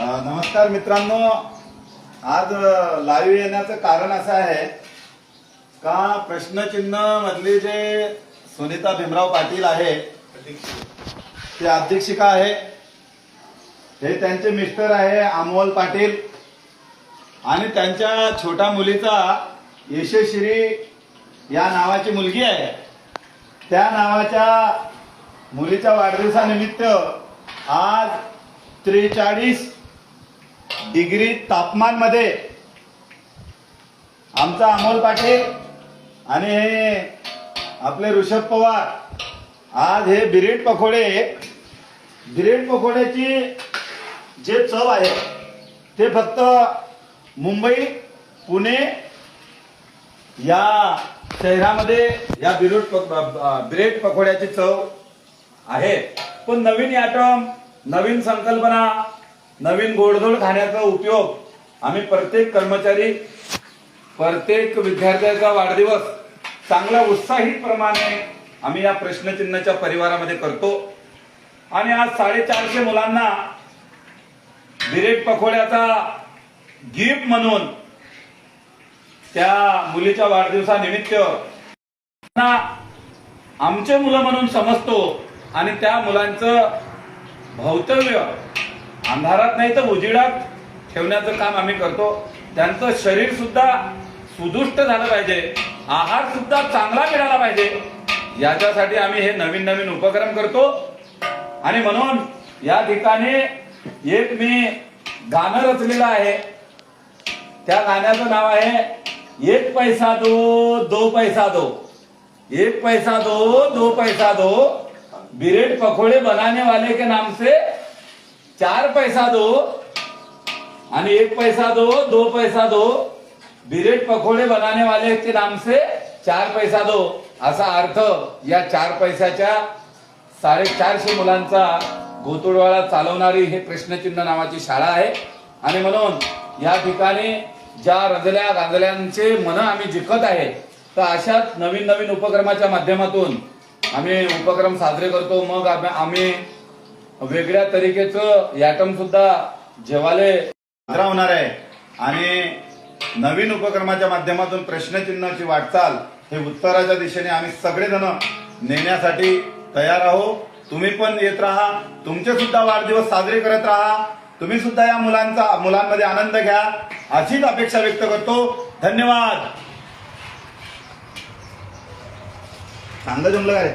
नमस्कार मित्रांनो, आज लाईव्ह येण्याचं कारण असं आहे का प्रश्नचिन्ह मधले जे सुनीता भीमराव पाटील आहे ते अध्यक्षिका आहे, हे त्यांचे मिस्टर आहे अमोल पाटील आणि त्यांच्या छोट्या मुलीचा यशश्री या नावाची मुलगी आहे। त्या नावाच्या मुलीच्या वाढदिवसानिमित्त आज 43 डिग्री तापमान मध्ये आमचा अमोल पाटील आणि हे आपले ऋषभ पवार आज हे बिरेड पकोड्याची जे चव आहे ते फक्त मुंबई पुणे या शहरामध्ये या ब्रेड पकोड्याची चव आहे। पण नवीन आयटम, नवीन संकल्पना, नवीन गोडधोड खाण्याचा उपयोग आम्ही प्रत्येक कर्मचारी, प्रत्येक विद्यार्थ्याचा वाढदिवस चांगला उत्साहित प्रमाणे आम्ही या प्रश्नचिन्हाच्या परिवारामध्ये करतो। आणि आज 450 मुलांना बिरेड पकोड्याचा गिफ्ट म्हणून त्या मुलीच्या वाढदिवसानिमित्त आमचे मुलं म्हणून समजतो आणि त्या मुलांचं भवितव्य अंधारात नाही तर उजिडात ठेवण्याचं काम आम्ही करतो। त्यांचं शरीर सुद्धा सुदृष्ट झालं पाहिजे, आहार सुद्धा चांगला मिळाला पाहिजे, याच्यासाठी आम्ही हे नवीन नवीन उपक्रम करतो। आणि म्हणून या ठिकाणी एक मी गाणं रचलेलं आहे, त्या गाण्याचं नाव आहे 1 पैसा दो 2 पैसा दो, 1 पैसा दो 2 पैसा दो, बिरेड पकोड़े बनाने वाले के नाम से 4 पैसा दो, आणि 1 पैसा दो 2 पैसा दो, बिरेड पकोड़े बनाने वाले के नाम से 4 पैसा दो, असा अर्थ या 4 पैशाच्या 450 मुलांचा गोतुडवाळा चालवणारी हे प्रश्नचिन्ह नावाची शाळा आहे। आणि म्हणून या ठिकाणी ज्या रजल्या गांजल्यांचे मन आम्ही जिंकत आहे, तर अशाच नवीन नवीन उपक्रमाच्या माध्यमातून आम्ही उपक्रम साजरे करतो। मग आम्ही वेगळ्या तरीकेचं आयटम सुद्धा जेवाले होणार आहे आणि नवीन उपक्रमाच्या माध्यमातून प्रश्नचिन्हाची वाटचाल हे उत्तराच्या दिशेने आम्ही सगळेजण नेण्यासाठी तयार आहोत। तुम्ही पण येत राहा, तुमचे सुद्धा वाढदिवस साजरे करत राहा, तुम्ही सुद्धा या मुलांमध्ये आनंद घ्या अशीच अपेक्षा व्यक्त करतो। धन्यवाद। चांगलं जमलं काय?